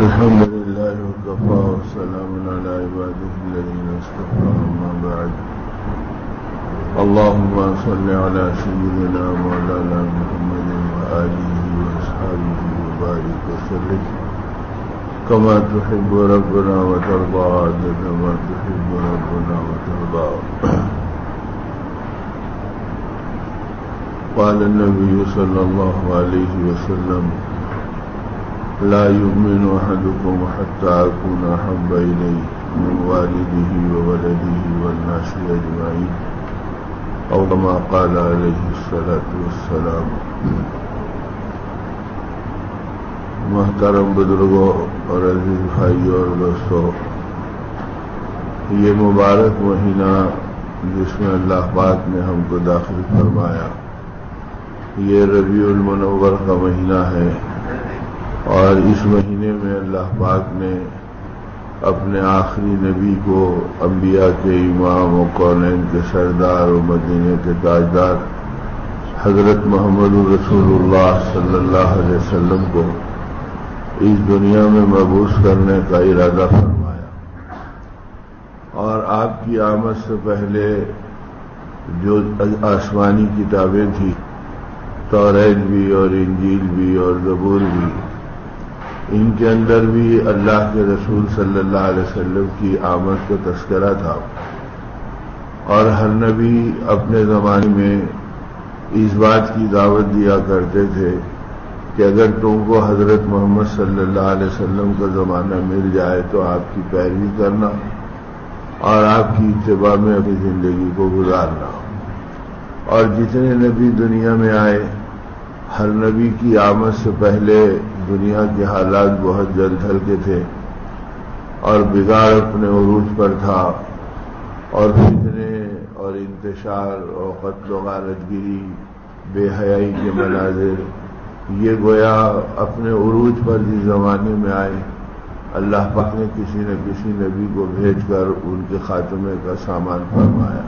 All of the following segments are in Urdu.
الحمد لله وكفى وسلام على عباده الذين اصطفى أما بعد. اللهم صل على سيدنا مولانا محمد وآله وأصحابه وبارك وسلم كما تحب ربنا وترضى عدد ما تحب ربنا وترضى. قال النبي صلى الله عليه وسلم: لا يؤمن أحدكم حتى أكون أحب إليه من والده وولده والناس أجمعين، أو كما قال عليه الصلاة والسلام. محترم بزرگوں اور عزیز بھائیوں اور دوستوں، یہ مبارک مہینہ جس میں اللہ پاک نے ہم کو داخل فرمایا، یہ ربیع المنور کا مہینہ ہے، اور اس مہینے میں اللہ پاک نے اپنے آخری نبی کو انبیاء کے امام و کونین کے سردار و مدینے کے تاجدار حضرت محمد رسول اللہ صلی اللہ علیہ وسلم کو اس دنیا میں مبعوث کرنے کا ارادہ فرمایا. اور آپ کی آمد سے پہلے جو آسمانی کتابیں تھیں، توریت بھی اور انجیل بھی اور زبور بھی، ان کے اندر بھی اللہ کے رسول صلی اللہ علیہ وسلم کی آمد کا تذکرہ تھا. اور ہر نبی اپنے زمانے میں اس بات کی دعوت دیا کرتے تھے کہ اگر تم کو حضرت محمد صلی اللہ علیہ وسلم کا زمانہ مل جائے تو آپ کی پیروی کرنا اور آپ کی اتباع میں اپنی زندگی کو گزارنا. اور جتنے نبی دنیا میں آئے، ہر نبی کی آمد سے پہلے دنیا کے حالات بہت جلد ہلکے تھے اور بگاڑ اپنے عروج پر تھا، اور فتنے اور انتشار اور قتل و غارت گیری، بے حیائی کے مناظر، یہ گویا اپنے عروج پر جس زمانے میں آئے، اللہ پاک نے کسی نہ کسی نبی کو بھیج کر ان کے خاتمے کا سامان فرمایا.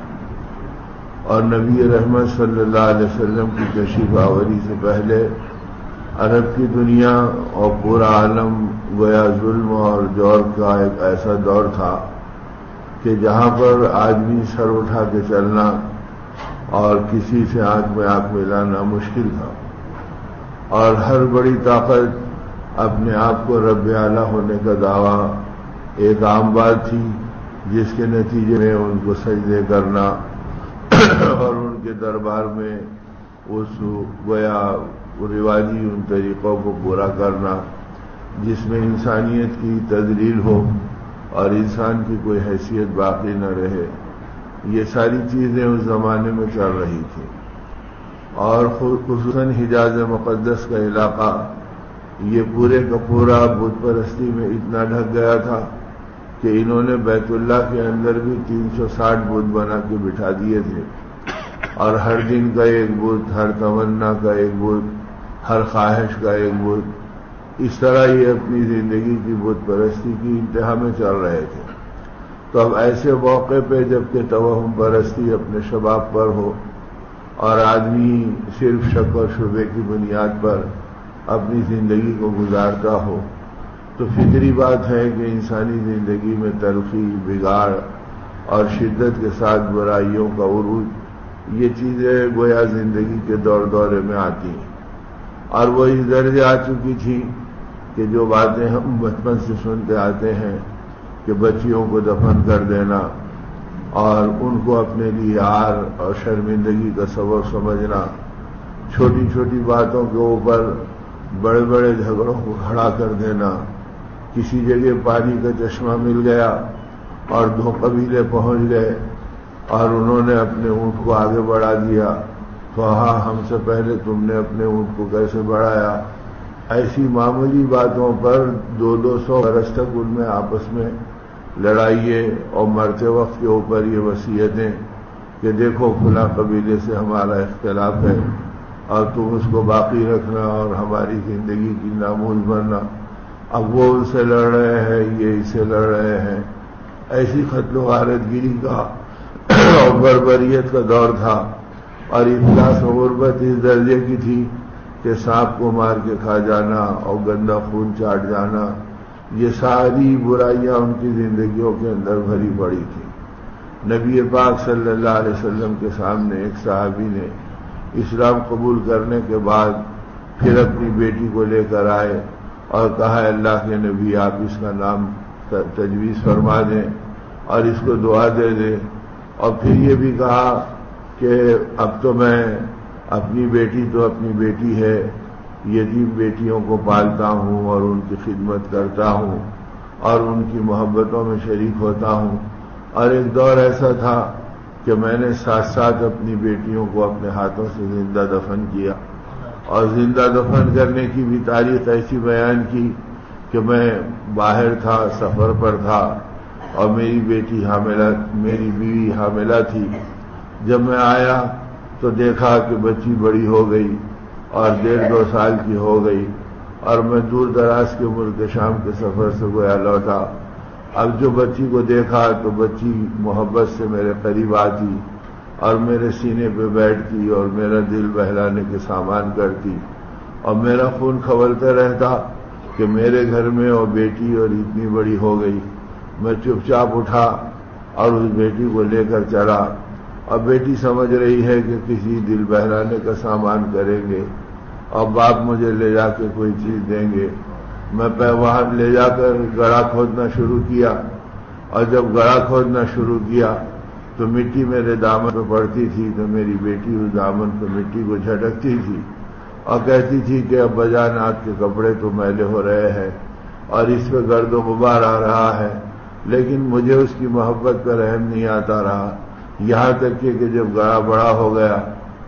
اور نبی رحمت صلی اللہ علیہ وسلم کی تشریف آوری سے پہلے عرب کی دنیا اور پورا عالم گویا ظلم اور جور کا ایک ایسا دور تھا کہ جہاں پر آدمی سر اٹھا کے چلنا اور کسی سے آنکھ میں آنکھ ملانا مشکل تھا، اور ہر بڑی طاقت اپنے آپ کو رب اعلیٰ ہونے کا دعویٰ ایک عام بات تھی، جس کے نتیجے میں ان کو سجدے کرنا اور ان کے دربار میں اس گویا رواجی ان طریقوں کو پورا کرنا جس میں انسانیت کی تذلیل ہو اور انسان کی کوئی حیثیت باقی نہ رہے، یہ ساری چیزیں اس زمانے میں چل رہی تھیں. اور خصوصاً حجاز مقدس کا علاقہ یہ پورے کا پورا بت پرستی میں اتنا ڈھک گیا تھا کہ انہوں نے بیت اللہ کے اندر بھی 360 بت بنا کے بٹھا دیے تھے، اور ہر دن کا ایک بت، ہر تمنا کا ایک بت، ہر خواہش کا ایک بت، اس طرح یہ اپنی زندگی کی بت پرستی کی انتہا میں چل رہے تھے. تو اب ایسے موقع پہ جبکہ توہم پرستی اپنے شباب پر ہو اور آدمی صرف شک اور شبے کی بنیاد پر اپنی زندگی کو گزارتا ہو، تو فطری بات ہے کہ انسانی زندگی میں تلخی، بگاڑ اور شدت کے ساتھ برائیوں کا عروج، یہ چیزیں گویا زندگی کے دورے میں آتی ہیں. اور وہ اس درجے آ چکی تھی کہ جو باتیں ہم بچپن سے سنتے آتے ہیں کہ بچیوں کو دفن کر دینا اور ان کو اپنے لیے عار اور شرمندگی کا سبب سمجھنا، چھوٹی چھوٹی باتوں کے اوپر بڑے بڑے جھگڑوں کو کھڑا کر دینا، کسی جگہ پانی کا چشمہ مل گیا اور 2 قبیلے پہنچ گئے اور انہوں نے اپنے اونٹ کو آگے بڑھا دیا، تو ہاں ہم سے پہلے تم نے اپنے اونٹ کو کیسے بڑھایا. ایسی معمولی باتوں پر 200 برس تک ان میں آپس میں لڑائییں، اور مرتے وقت کے اوپر یہ وصیتیں کہ دیکھو فلاں قبیلے سے ہمارا اختلاف ہے اور تم اس کو باقی رکھنا اور ہماری زندگی کی ناموز بننا. اب وہ ان سے لڑ رہے ہیں، یہ اس سے لڑ رہے ہیں. ایسی قتل و غارت گیری کا اور بربریت کا دور تھا، اور افلاس و غربت اس درجے کی تھی کہ سانپ کو مار کے کھا جانا اور گندا خون چاٹ جانا، یہ ساری برائیاں ان کی زندگیوں کے اندر بھری پڑی تھی۔ نبی پاک صلی اللہ علیہ وسلم کے سامنے ایک صحابی نے اسلام قبول کرنے کے بعد پھر اپنی بیٹی کو لے کر آئے اور کہا اللہ کے نبی آپ اس کا نام تجویز فرما دیں اور اس کو دعا دے دیں، اور پھر یہ بھی کہا کہ اب تو میں اپنی بیٹی تو اپنی بیٹی ہے، یتیم بیٹیوں کو پالتا ہوں اور ان کی خدمت کرتا ہوں اور ان کی محبتوں میں شریک ہوتا ہوں، اور ایک دور ایسا تھا کہ میں نے ساتھ ساتھ اپنی بیٹیوں کو اپنے ہاتھوں سے زندہ دفن کیا، اور زندہ دفن کرنے کی بھی تاریخ ایسی بیان کی کہ میں باہر تھا، سفر پر تھا، اور میری بیوی حاملہ تھی۔ جب میں آیا تو دیکھا کہ بچی بڑی ہو گئی اور 1.5-2 سال کی ہو گئی، اور میں دور دراز کے ملک شام کے سفر سے گویا لوٹا۔ اب جو بچی کو دیکھا تو بچی محبت سے میرے قریب آتی اور میرے سینے پہ بیٹھتی اور میرا دل بہلانے کے سامان کرتی، اور میرا خون کھولتا رہتا کہ میرے گھر میں اور بیٹی اور اتنی بڑی ہو گئی۔ میں چپ چاپ اٹھا اور اس بیٹی کو لے کر چلا، اور بیٹی سمجھ رہی ہے کہ کسی دل بہلانے کا سامان کریں گے اور باپ مجھے لے جا کے کوئی چیز دیں گے۔ میں وہاں لے جا کر گڑھا کھودنا شروع کیا، اور جب گڑھا کھودنا شروع کیا تو مٹی میرے دامن پہ پڑتی تھی، تو میری بیٹی اس دامن پہ مٹی کو جھٹکتی تھی اور کہتی تھی کہ ابا جان آپ کے کپڑے تو میلے ہو رہے ہیں اور اس پہ گرد و غبار آ رہا ہے، لیکن مجھے اس کی محبت پر رحم نہیں آتا رہا، یہاں تک کہ جب گڑھا بڑا ہو گیا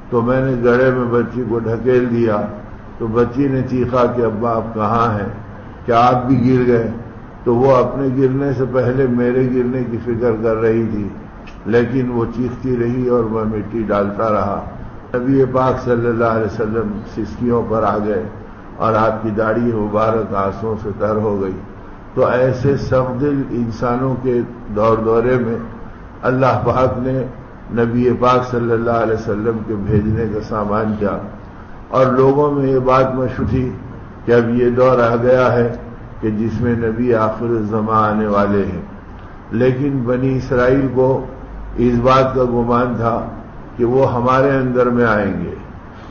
تو میں نے گڑھے میں بچی کو ڈھکیل دیا، تو بچی نے چیخا کہ ابا آپ کہاں ہیں، کیا آپ بھی گر گئے؟ تو وہ اپنے گرنے سے پہلے میرے گرنے کی فکر کر رہی تھی، لیکن وہ چیختی رہی اور میں مٹی ڈالتا رہا۔ نبی پاک صلی اللہ علیہ وسلم سسکیوں پر آ گئے اور آپ کی داڑھی مبارک آنسوؤں سے تر ہو گئی۔ تو ایسے سخت دل انسانوں کے دورے میں اللہ پاک نے نبی پاک صلی اللہ علیہ وسلم کے بھیجنے کا سامان کیا، اور لوگوں میں یہ بات مشہور تھی کہ اب یہ دور آ گیا ہے کہ جس میں نبی آخر الزمان آنے والے ہیں، لیکن بنی اسرائیل کو اس بات کا گمان تھا کہ وہ ہمارے اندر میں آئیں گے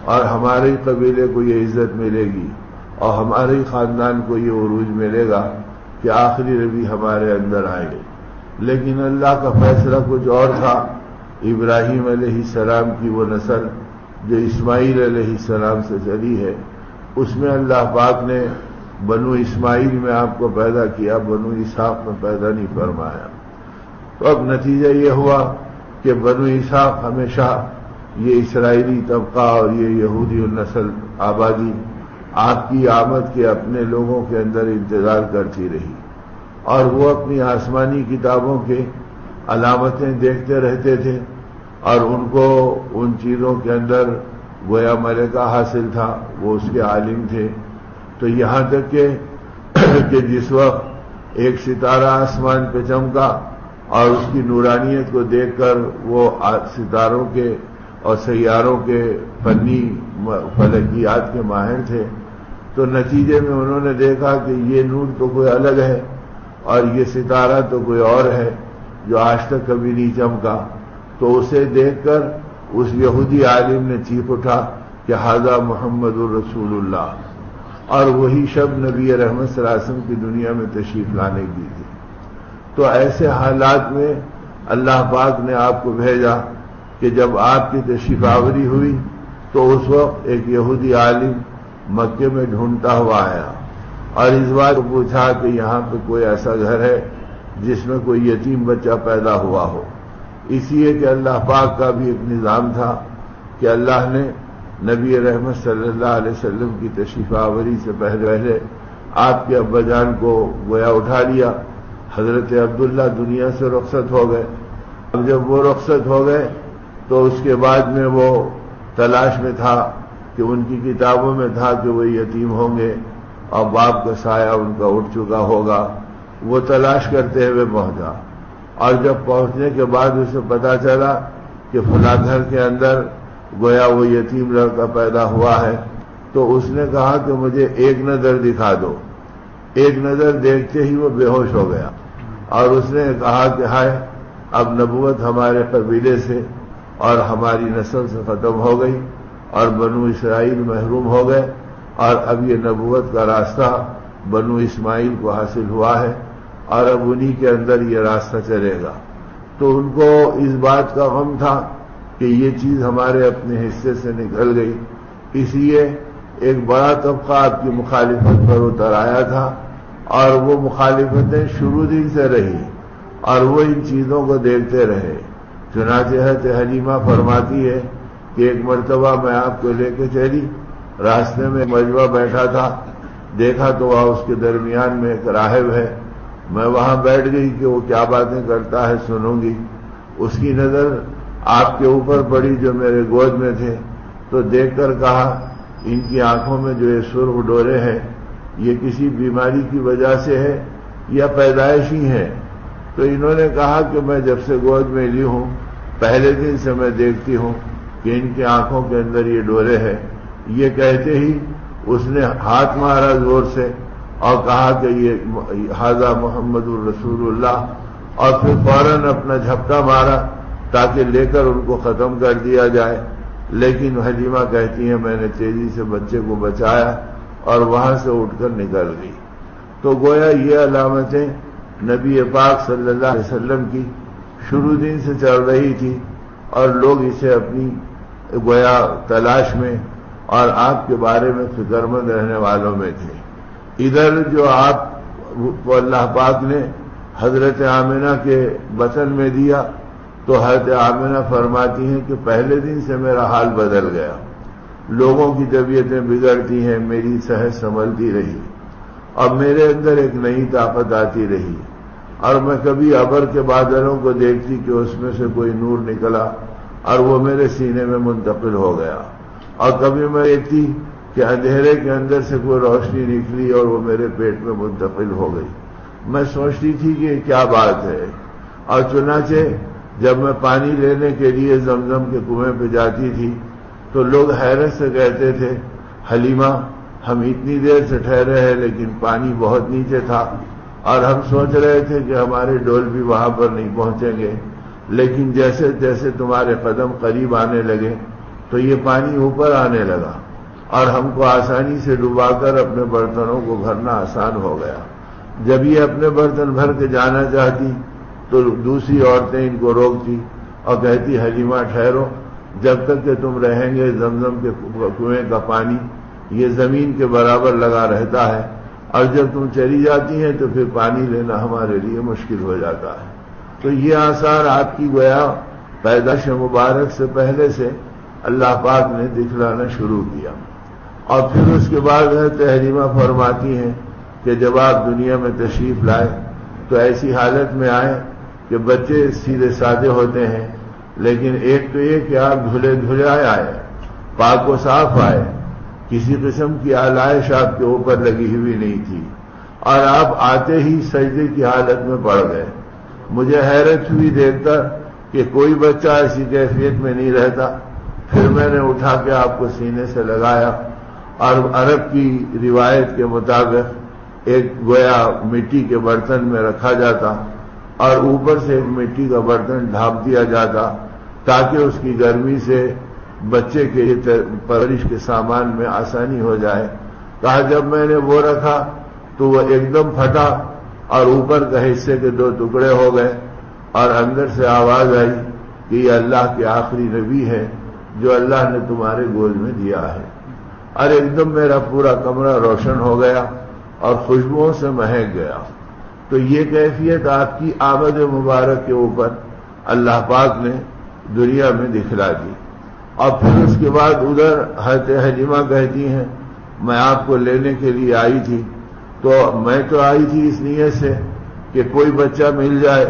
اور ہمارے قبیلے کو یہ عزت ملے گی اور ہمارے خاندان کو یہ عروج ملے گا کہ آخری نبی ہمارے اندر آئیں گے، لیکن اللہ کا فیصلہ کچھ اور تھا۔ ابراہیم علیہ السلام کی وہ نسل جو اسماعیل علیہ السلام سے چلی ہے، اس میں اللہ پاک نے بنو اسماعیل میں آپ کو پیدا کیا، بنو اسحاق میں پیدا نہیں فرمایا۔ تو اب نتیجہ یہ ہوا کہ بنو اسحاق ہمیشہ یہ اسرائیلی طبقہ اور یہ یہودی النسل آبادی آپ کی آمد کے اپنے لوگوں کے اندر انتظار کرتی رہی، اور وہ اپنی آسمانی کتابوں کے علامتیں دیکھتے رہتے تھے، اور ان کو ان چیزوں کے اندر گویا ملکہ حاصل تھا، وہ اس کے عالم تھے۔ تو یہاں تک کہ جس وقت ایک ستارہ آسمان پہ چمکا اور اس کی نورانیت کو دیکھ کر وہ ستاروں کے اور سیاروں کے فنی فلکیات کے ماہر تھے، تو نتیجے میں انہوں نے دیکھا کہ یہ نور تو کوئی الگ ہے اور یہ ستارہ تو کوئی اور ہے جو آج تک کبھی نہیں چمکا۔ تو اسے دیکھ کر اس یہودی عالم نے چیخ اٹھا کہ ھذا محمد الرسول اللہ، اور وہی شب نبی رحمت صلی اللہ علیہ وسلم کی دنیا میں تشریف لانے کی تھی۔ تو ایسے حالات میں اللہ پاک نے آپ کو بھیجا کہ جب آپ کی تشریف آوری ہوئی تو اس وقت ایک یہودی عالم مکے میں ڈھونڈتا ہوا آیا اور اس بات کو پوچھا کہ یہاں پہ کوئی ایسا گھر ہے جس میں کوئی یتیم بچہ پیدا ہوا ہو۔ اس لیے کہ اللہ پاک کا بھی ایک نظام تھا کہ اللہ نے نبی رحمت صلی اللہ علیہ وسلم کی تشریف آوری سے پہلے آپ کے ابا جان کو گویا اٹھا لیا۔ حضرت عبداللہ دنیا سے رخصت ہو گئے۔ اب جب وہ رخصت ہو گئے تو اس کے بعد میں وہ تلاش میں تھا کہ ان کی کتابوں میں تھا کہ وہ یتیم ہوں گے اور باپ کا سایہ ان کا اٹھ چکا ہوگا۔ وہ تلاش کرتے ہوئے پہنچا، اور جب پہنچنے کے بعد اسے پتا چلا کہ فلاں گھر کے اندر گویا وہ یتیم لڑکا پیدا ہوا ہے، تو اس نے کہا کہ مجھے ایک نظر دکھا دو۔ ایک نظر دیکھتے ہی وہ بے ہوش ہو گیا اور اس نے کہا کہ ہائے، اب نبوت ہمارے قبیلے سے اور ہماری نسل سے ختم ہو گئی اور بنو اسرائیل محروم ہو گئے، اور اب یہ نبوت کا راستہ بنو اسماعیل کو حاصل ہوا ہے اور اب انہی کے اندر یہ راستہ چلے گا۔ تو ان کو اس بات کا غم تھا کہ یہ چیز ہمارے اپنے حصے سے نکل گئی، اس لیے ایک بڑا طبقہ آپ کی مخالفت پر اتر آیا تھا، اور وہ مخالفتیں شروع دن سے رہی اور وہ ان چیزوں کو دیکھتے رہے۔ چنانچہ حضرت حلیمہ فرماتی ہے کہ ایک مرتبہ میں آپ کو لے کے چلی، راستے میں مجمع بیٹھا تھا، دیکھا تو وہاں اس کے درمیان میں ایک راہب ہے، میں وہاں بیٹھ گئی کہ وہ کیا باتیں کرتا ہے سنوں گی۔ اس کی نظر آپ کے اوپر پڑی جو میرے گود میں تھے، تو دیکھ کر کہا ان کی آنکھوں میں جو یہ سرخ ڈورے ہیں یہ کسی بیماری کی وجہ سے ہے یا پیدائشی ہے؟ تو انہوں نے کہا کہ میں جب سے گود میں لی ہوں پہلے دن سے میں دیکھتی ہوں کہ ان کی آنکھوں کے اندر یہ ڈورے ہیں۔ یہ کہتے ہی اس نے ہاتھ مارا زور سے اور کہا کہ یہ ھذا محمد الرسول اللہ، اور پھر فوراً اپنا جھپٹا مارا تاکہ لے کر ان کو ختم کر دیا جائے۔ لیکن حلیمہ کہتی ہیں میں نے تیزی سے بچے کو بچایا اور وہاں سے اٹھ کر نکل گئی۔ تو گویا یہ علامتیں نبی پاک صلی اللہ علیہ وسلم کی شروع دن سے چل رہی تھی اور لوگ اسے اپنی گویا تلاش میں اور آپ کے بارے میں فکر مند رہنے والوں میں تھے۔ ادھر جو آپ کو اللہ پاک نے حضرت آمنہ کے بطن میں دیا تو حضرت آمنہ فرماتی ہیں کہ پہلے دن سے میرا حال بدل گیا، لوگوں کی طبیعتیں بگڑتی ہیں، میری صحت سنبھلتی رہی، اب میرے اندر ایک نئی طاقت آتی رہی، اور میں کبھی ابر کے بادلوں کو دیکھتی کہ اس میں سے کوئی نور نکلا اور وہ میرے سینے میں منتقل ہو گیا، اور کبھی میں دیکھتی کہ اندھیرے کے اندر سے کوئی روشنی نکلی اور وہ میرے پیٹ میں منتقل ہو گئی۔ میں سوچتی تھی کہ یہ کیا بات ہے، اور چنانچہ جب میں پانی لینے کے لیے زمزم کے کنویں پہ جاتی تھی تو لوگ حیرت سے کہتے تھے حلیمہ ہم اتنی دیر سے ٹھہرے ہیں لیکن پانی بہت نیچے تھا، اور ہم سوچ رہے تھے کہ ہمارے ڈول بھی وہاں پر نہیں پہنچیں گے، لیکن جیسے جیسے تمہارے قدم قریب آنے لگے تو یہ پانی اوپر آنے لگا اور ہم کو آسانی سے ڈبا کر اپنے برتنوں کو بھرنا آسان ہو گیا۔ جب یہ اپنے برتن بھر کے جانا چاہتی تو دوسری عورتیں ان کو روکتی اور کہتی حلیمہ ٹھہرو، جب تک کہ تم رہیں گے زمزم کے کنویں کا پانی یہ زمین کے برابر لگا رہتا ہے، اور جب تم چلی جاتی ہیں تو پھر پانی لینا ہمارے لیے مشکل ہو جاتا ہے۔ تو یہ آثار آپ کی گویا پیدائش مبارک سے پہلے سے اللہ پاک نے دکھلانا شروع کیا۔ اور پھر اس کے بعد حضرت حلیمہ فرماتی ہیں کہ جب آپ دنیا میں تشریف لائے تو ایسی حالت میں آئے کہ بچے سیدھے سادے ہوتے ہیں، لیکن ایک تو یہ کہ آپ دھلے دھلے آئے، پاک و صاف آئے، کسی قسم کی آلائش آپ کے اوپر لگی ہوئی نہیں تھی، اور آپ آتے ہی سجدے کی حالت میں پڑ گئے۔ مجھے حیرت ہوئی دیکھ کر کہ کوئی بچہ ایسی کیفیت میں نہیں رہتا۔ پھر میں نے اٹھا کے آپ کو سینے سے لگایا، اور عرب کی روایت کے مطابق ایک گویا مٹی کے برتن میں رکھا جاتا اور اوپر سے ایک مٹی کا برتن ڈھانپ دیا جاتا تاکہ اس کی گرمی سے بچے کے پرورش کے سامان میں آسانی ہو جائے۔ کہا جب میں نے وہ رکھا تو وہ ایک دم پھٹا اور اوپر کا حصے کے 2 ٹکڑے ہو گئے، اور اندر سے آواز آئی کہ یہ اللہ کے آخری نبی ہے جو اللہ نے تمہارے گود میں دیا ہے۔ اور ایک دم میرا پورا کمرہ روشن ہو گیا اور خوشبوؤں سے مہک گیا۔ تو یہ کیفیت آپ کی آمد مبارک کے اوپر اللہ پاک نے دنیا میں دکھلا دی۔ اور پھر اس کے بعد ادھر حضرت حلیمہ کہتی ہیں میں آپ کو لینے کے لیے آئی تھی، تو میں تو آئی تھی اس نیت سے کہ کوئی بچہ مل جائے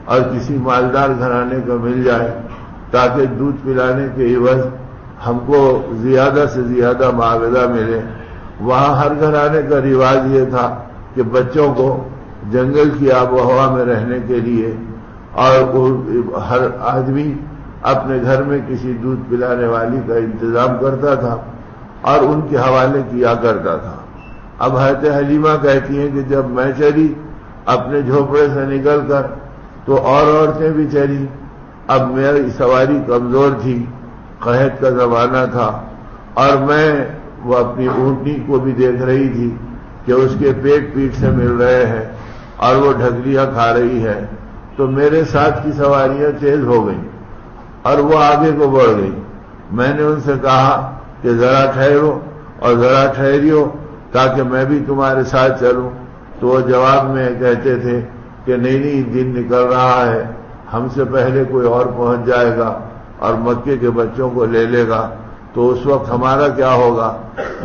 اور کسی مالدار گھرانے کا مل جائے تاکہ دودھ پلانے کے عوض ہم کو زیادہ سے زیادہ معاوضہ ملے۔ وہاں ہر گھرانے کا رواج یہ تھا کہ بچوں کو جنگل کی آب و ہوا میں رہنے کے لیے، اور ہر آدمی اپنے گھر میں کسی دودھ پلانے والی کا انتظام کرتا تھا اور ان کے حوالے کیا کرتا تھا۔ اب حضرت حلیمہ کہتی ہیں کہ جب میں چلی اپنے جھوپڑے سے نکل کر تو اور عورتیں بھی چلی. اب میری سواری کمزور تھی، قحط کا زمانہ تھا، اور میں وہ اپنی اونٹنی کو بھی دیکھ رہی تھی کہ اس کے پیٹ سے مل رہے ہیں اور وہ ڈھگلیاں کھا رہی ہے. تو میرے ساتھ کی سواریاں تیز ہو گئیں اور وہ آگے کو بڑھ گئی. میں نے ان سے کہا کہ ذرا ٹھہرو اور ذرا ٹھہریو تاکہ میں بھی تمہارے ساتھ چلوں. تو وہ جواب میں کہتے تھے کہ نہیں دن نکل رہا ہے، ہم سے پہلے کوئی اور پہنچ جائے گا اور مکے کے بچوں کو لے لے گا، تو اس وقت ہمارا کیا ہوگا.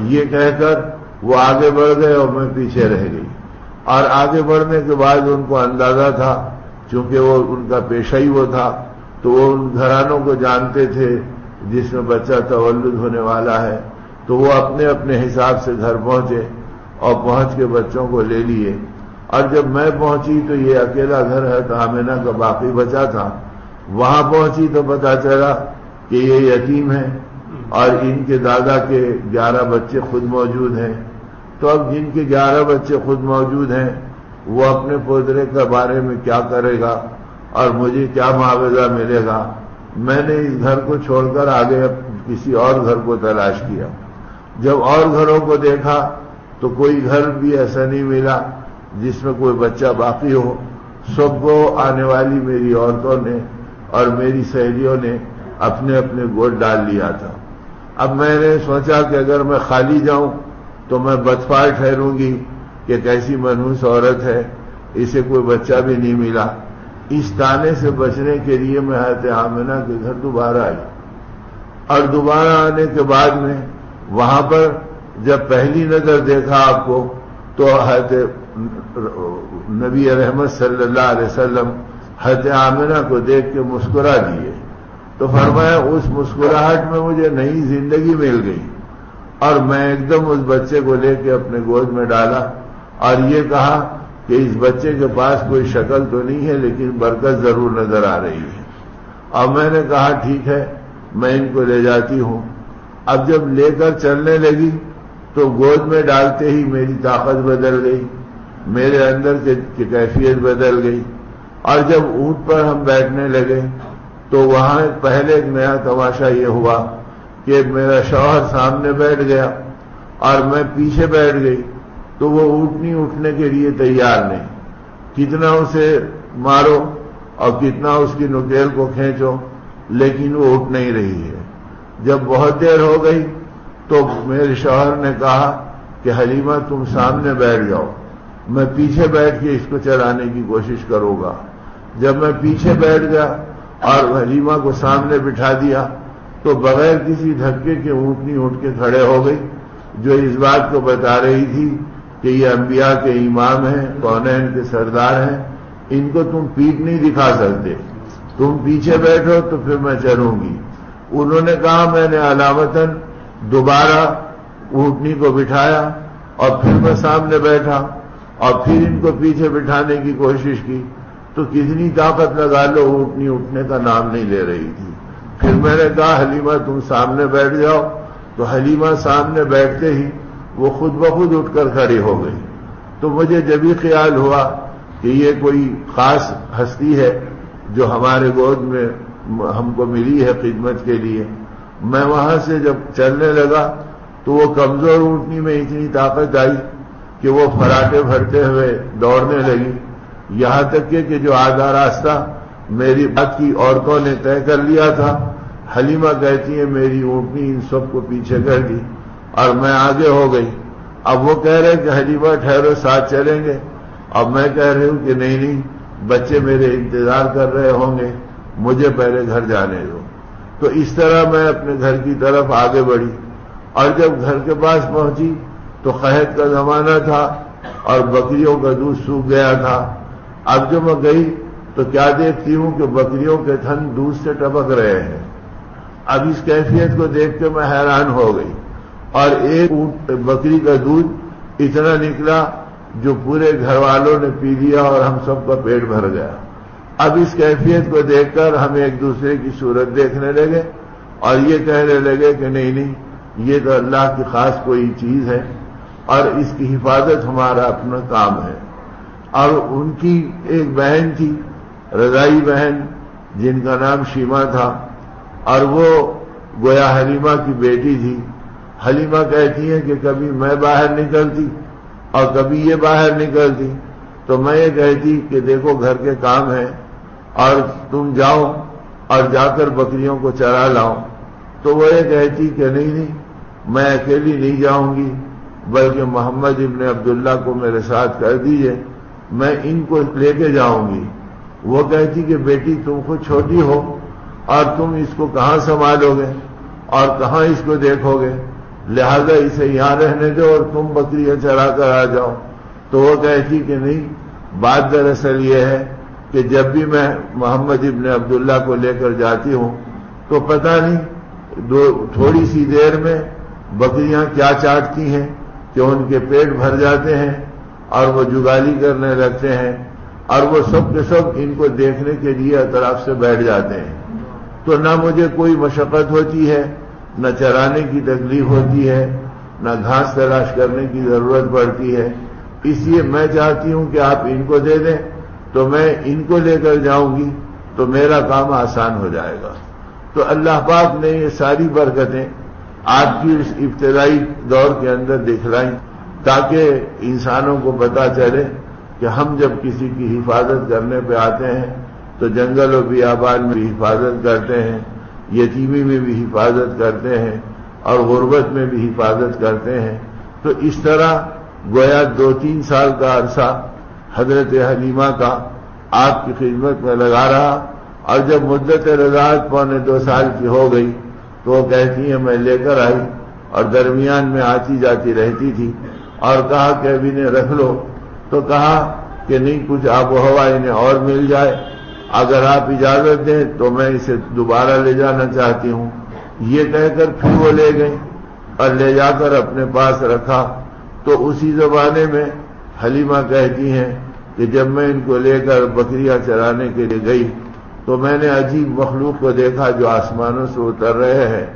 یہ کہہ کر وہ آگے بڑھ گئے اور میں پیچھے رہ گئی. اور آگے بڑھنے کے بعد ان کو اندازہ تھا، چونکہ وہ ان کا پیشہ ہی وہ تھا، تو وہ ان گھرانوں کو جانتے تھے جس میں بچہ تولد ہونے والا ہے. تو وہ اپنے اپنے حساب سے گھر پہنچے اور پہنچ کے بچوں کو لے لیے. اور جب میں پہنچی تو یہ اکیلا گھر ہے تو آمنہ کا باقی بچا تھا. وہاں پہنچی تو پتا چلا کہ یہ یتیم ہے اور ان کے دادا کے 11 بچے خود موجود ہیں. تو اب جن کے 11 بچے خود موجود ہیں وہ اپنے پودرے کے بارے میں کیا کرے گا اور مجھے کیا معاوضہ ملے گا. میں نے اس گھر کو چھوڑ کر آگے کسی اور گھر کو تلاش کیا. جب اور گھروں کو دیکھا تو کوئی گھر بھی ایسا نہیں ملا جس میں کوئی بچہ باقی ہو. سب کو آنے والی میری عورتوں نے اور میری سہیلیوں نے اپنے اپنے گود ڈال لیا تھا. اب میں نے سوچا کہ اگر میں خالی جاؤں تو میں بدفار ٹھہروں گی کہ کیسی منحوس عورت ہے، اسے کوئی بچہ بھی نہیں ملا. اس تانے سے بچنے کے لیے میں حضرت آمنہ کے گھر دوبارہ آئی. اور دوبارہ آنے کے بعد میں وہاں پر جب پہلی نظر دیکھا آپ کو تو حضرت نبی رحمت صلی اللہ علیہ وسلم حضرت آمنہ کو دیکھ کے مسکرا دیے. تو فرمایا اس مسکراہٹ میں مجھے نئی زندگی مل گئی اور میں ایک دم اس بچے کو لے کے اپنے گود میں ڈالا اور یہ کہا کہ اس بچے کے پاس کوئی شکل تو نہیں ہے لیکن برکت ضرور نظر آ رہی ہے. اور میں نے کہا ٹھیک ہے میں ان کو لے جاتی ہوں. اب جب لے کر چلنے لگی تو گود میں ڈالتے ہی میری طاقت بدل گئی، میرے اندر کی کیفیت بدل گئی. اور جب اونٹ پر ہم بیٹھنے لگے تو وہاں پہلے ایک نیا تماشا یہ ہوا کہ میرا شوہر سامنے بیٹھ گیا اور میں پیچھے بیٹھ گئی. تو وہ اونٹنی اٹھنے کے لیے تیار نہیں. کتنا اسے مارو اور کتنا اس کی نکیل کو کھینچو لیکن وہ اٹھ نہیں رہی ہے. جب بہت دیر ہو گئی تو میرے شوہر نے کہا کہ حلیمہ تم سامنے بیٹھ جاؤ، میں پیچھے بیٹھ کے اس کو چلانے کی کوشش کروں گا. جب میں پیچھے بیٹھ گیا اور حلیمہ کو سامنے بٹھا دیا تو بغیر کسی دھکے کے اونٹنی اٹھ کے کھڑے ہو گئی، جو اس بات کو بتا رہی تھی کہ یہ انبیاء کے امام ہیں، کونین کے سردار ہیں، ان کو تم پیٹ نہیں دکھا سکتے، تم پیچھے بیٹھو تو پھر میں چلوں گی. انہوں نے کہا میں نے علامتاً دوبارہ اونٹنی کو بٹھایا اور پھر میں سامنے بیٹھا اور پھر ان کو پیچھے بٹھانے کی کوشش کی تو کتنی طاقت لگا لو اونٹنی اٹھنے کا نام نہیں لے رہی تھی. پھر میں نے کہا حلیمہ تم سامنے بیٹھ جاؤ، تو حلیمہ سامنے بیٹھتے ہی وہ خود بخود اٹھ کر کھڑی ہو گئی. تو مجھے جب ہی خیال ہوا کہ یہ کوئی خاص ہستی ہے جو ہمارے گود میں ہم کو ملی ہے خدمت کے لیے. میں وہاں سے جب چلنے لگا تو وہ کمزور اونٹنی میں اتنی طاقت آئی کہ وہ فراٹے بھرتے ہوئے دوڑنے لگی، یہاں تک کہ جو آدھا راستہ میری بات کی عورتوں نے طے کر لیا تھا، حلیمہ کہتی ہے میری اونٹنی ان سب کو پیچھے کر دی اور میں آگے ہو گئی. اب وہ کہہ رہے کہ حلیمہ ٹھہرو ساتھ چلیں گے، اب میں کہہ رہی ہوں کہ نہیں بچے میرے انتظار کر رہے ہوں گے، مجھے پہلے گھر جانے دو. تو اس طرح میں اپنے گھر کی طرف آگے بڑھی اور جب گھر کے پاس پہنچی تو قحط کا زمانہ تھا اور بکریوں کا دودھ سوکھ گیا تھا. اب جو میں گئی تو کیا دیکھتی ہوں کہ بکریوں کے تھن دودھ سے ٹپک رہے ہیں. اب اس کیفیت کو دیکھ کے میں حیران ہو گئی اور ایک بکری کا دودھ اتنا نکلا جو پورے گھر والوں نے پی لیا اور ہم سب کا پیٹ بھر گیا. اب اس کیفیت کو دیکھ کر ہم ایک دوسرے کی صورت دیکھنے لگے اور یہ کہنے لگے کہ نہیں یہ تو اللہ کی خاص کوئی چیز ہے اور اس کی حفاظت ہمارا اپنا کام ہے۔ اور ان کی ایک بہن تھی، رضائی بہن، جن کا نام شیما تھا، اور وہ گویا حلیمہ کی بیٹی تھی۔ حلیمہ کہتی ہیں کہ کبھی میں باہر نکلتی اور کبھی یہ باہر نکلتی، تو میں یہ کہتی کہ دیکھو گھر کے کام ہیں اور تم جاؤ اور جا کر بکریوں کو چرا لاؤ، تو وہ یہ کہتی کہ نہیں، میں اکیلی نہیں جاؤں گی، بلکہ محمد ابن عبداللہ کو میرے ساتھ کر دیجئے، میں ان کو لے کے جاؤں گی۔ وہ کہتی کہ بیٹی تم خود چھوٹی ہو اور تم اس کو کہاں سنبھالو گے اور کہاں اس کو دیکھو گے، لہذا اسے یہاں رہنے دو اور تم بکریاں چرا کر آ جاؤ۔ تو وہ کہتی کہ نہیں، بات دراصل یہ ہے کہ جب بھی میں محمد ابن عبداللہ کو لے کر جاتی ہوں تو پتہ نہیں تھوڑی سی دیر میں بکریاں کیا چاٹتی ہیں کہ ان کے پیٹ بھر جاتے ہیں اور وہ جگالی کرنے لگتے ہیں، اور وہ سب کے سب ان کو دیکھنے کے لیے اطراف سے بیٹھ جاتے ہیں۔ تو نہ مجھے کوئی مشقت ہوتی ہے، نہ چرانے کی تکلیف ہوتی ہے، نہ گھاس تلاش کرنے کی ضرورت پڑتی ہے، اس لیے میں چاہتی ہوں کہ آپ ان کو دے دیں تو میں ان کو لے کر جاؤں گی تو میرا کام آسان ہو جائے گا۔ تو اللہ پاک نے یہ ساری برکتیں آپ کی اس ابتدائی دور کے اندر دکھلائیں تاکہ انسانوں کو پتہ چلے کہ ہم جب کسی کی حفاظت کرنے پہ آتے ہیں تو جنگل و بیابان میں بھی حفاظت کرتے ہیں، یتیمی میں بھی حفاظت کرتے ہیں، اور غربت میں بھی حفاظت کرتے ہیں۔ تو اس طرح گویا 2-3 سال کا عرصہ حضرت حلیمہ کا آپ کی خدمت میں لگا رہا، اور جب مدت رضاعت 1.25 سال کی ہو گئی تو وہ کہتی ہیں میں لے کر آئی اور درمیان میں آتی جاتی رہتی تھی، اور کہا کہ اب انہیں رکھ لو، تو کہا کہ نہیں، کچھ آب و ہوا انہیں اور مل جائے، اگر آپ اجازت دیں تو میں اسے دوبارہ لے جانا چاہتی ہوں۔ یہ کہہ کر پھر وہ لے گئی اور لے جا کر اپنے پاس رکھا۔ تو اسی زمانے میں حلیمہ کہتی ہیں کہ جب میں ان کو لے کر بکریاں چرانے کے لیے گئی تو میں نے عجیب مخلوق کو دیکھا جو آسمانوں سے اتر رہے ہیں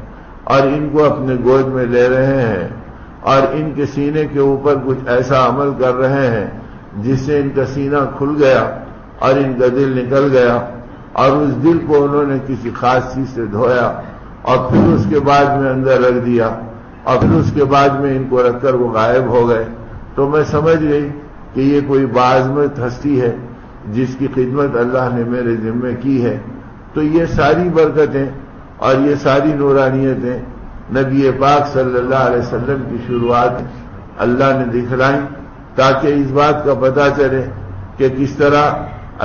اور ان کو اپنے گود میں لے رہے ہیں، اور ان کے سینے کے اوپر کچھ ایسا عمل کر رہے ہیں جس سے ان کا سینہ کھل گیا اور ان کا دل نکل گیا، اور اس دل کو انہوں نے کسی خاص چیز سے دھویا اور پھر اس کے بعد میں اندر رکھ دیا، اور پھر اس کے بعد میں ان کو رکھ کر وہ غائب ہو گئے۔ تو میں سمجھ گئی کہ یہ کوئی باعظمت ہستی ہے جس کی خدمت اللہ نے میرے ذمہ کی ہے۔ تو یہ ساری برکتیں اور یہ ساری نورانیتیں نبی پاک صلی اللہ علیہ وسلم کی شروعات اللہ نے دکھلائیں تاکہ اس بات کا پتہ چلے کہ کس طرح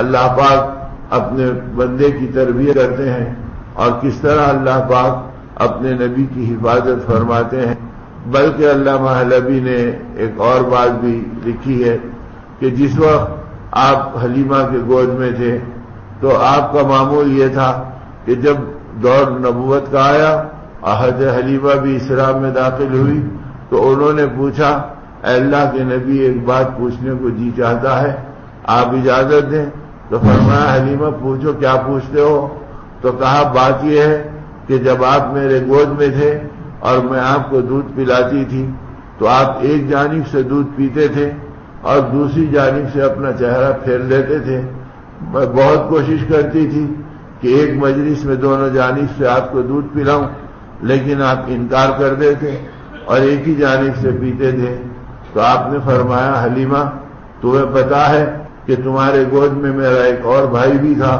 اللہ پاک اپنے بندے کی تربیت کرتے ہیں اور کس طرح اللہ پاک اپنے نبی کی حفاظت فرماتے ہیں۔ بلکہ علامہ حلبی نے ایک اور بات بھی لکھی ہے کہ جس وقت آپ حلیمہ کے گود میں تھے تو آپ کا معمول یہ تھا کہ جب دور نبوت کا آیا، حضرت حلیمہ بھی اسلام میں داخل ہوئی، تو انہوں نے پوچھا اے اللہ کے نبی ایک بات پوچھنے کو جی چاہتا ہے، آپ اجازت دیں؟ تو فرمایا حلیمہ پوچھو، کیا پوچھتے ہو؟ تو کہا بات یہ ہے کہ جب آپ میرے گود میں تھے اور میں آپ کو دودھ پلاتی تھی تو آپ ایک جانب سے دودھ پیتے تھے اور دوسری جانب سے اپنا چہرہ پھیر لیتے تھے۔ میں بہت کوشش کرتی تھی کہ ایک مجلس میں دونوں جانب سے آپ کو دودھ پلاؤں، لیکن آپ انکار کر دیتے اور ایک ہی جانب سے پیتے تھے۔ تو آپ نے فرمایا حلیمہ تمہیں پتا ہے کہ تمہارے گود میں میرا ایک اور بھائی بھی تھا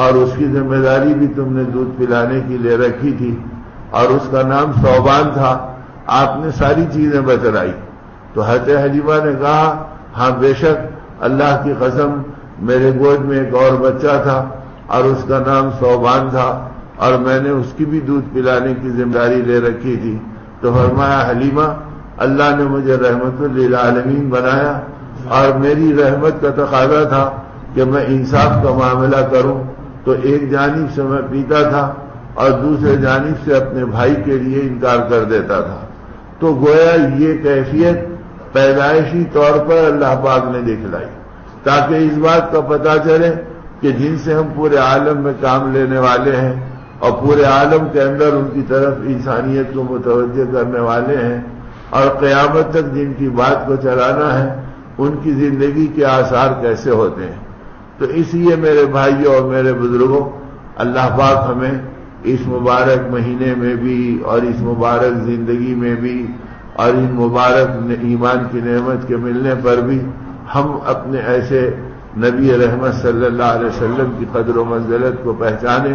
اور اس کی ذمہ داری بھی تم نے دودھ پلانے کے لیے رکھی تھی اور اس کا نام ثوبان تھا۔ آپ نے ساری چیزیں بتلائی۔ تو حضرت حلیمہ نے کہا ہاں بے شک اللہ کی قسم میرے گود میں ایک اور بچہ تھا اور اس کا نام ثوبان تھا اور میں نے اس کی بھی دودھ پلانے کی ذمہ داری لے رکھی تھی۔ تو فرمایا حلیمہ اللہ نے مجھے رحمت للعالمین بنایا اور میری رحمت کا تقاضا تھا کہ میں انصاف کا معاملہ کروں، تو ایک جانب سے میں پیتا تھا اور دوسرے جانب سے اپنے بھائی کے لیے انکار کر دیتا تھا۔ تو گویا یہ کیفیت پیدائشی طور پر اللہ پاک نے دکھلائی تاکہ اس بات کا پتہ چلے کہ جن سے ہم پورے عالم میں کام لینے والے ہیں اور پورے عالم کے اندر ان کی طرف انسانیت کو متوجہ کرنے والے ہیں، اور قیامت تک جن کی بات کو چلانا ہے ان کی زندگی کے آثار کیسے ہوتے ہیں۔ تو اس لیے میرے بھائیوں اور میرے بزرگوں، اللہ پاک ہمیں اس مبارک مہینے میں بھی اور اس مبارک زندگی میں بھی اور ان مبارک ایمان کی نعمت کے ملنے پر بھی ہم اپنے ایسے نبی رحمت صلی اللہ علیہ وسلم کی قدر و منزلت کو پہچانیں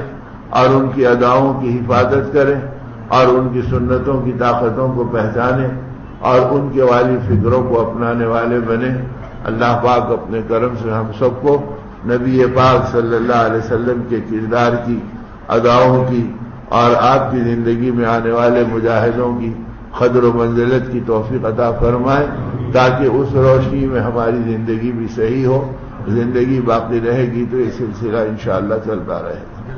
اور ان کی اداؤں کی حفاظت کریں اور ان کی سنتوں کی طاقتوں کو پہچانیں اور ان کے والی فکروں کو اپنانے والے بنیں۔ اللہ پاک اپنے کرم سے ہم سب کو نبی پاک صلی اللہ علیہ وسلم کے کردار کی، اداؤں کی اور آپ کی زندگی میں آنے والے مجاہدوں کی قدر و منزلت کی توفیق عطا فرمائے، تاکہ اس روشنی میں ہماری زندگی بھی صحیح ہو۔ زندگی باقی رہے گی تو یہ سلسلہ انشاءاللہ چلتا رہے گا۔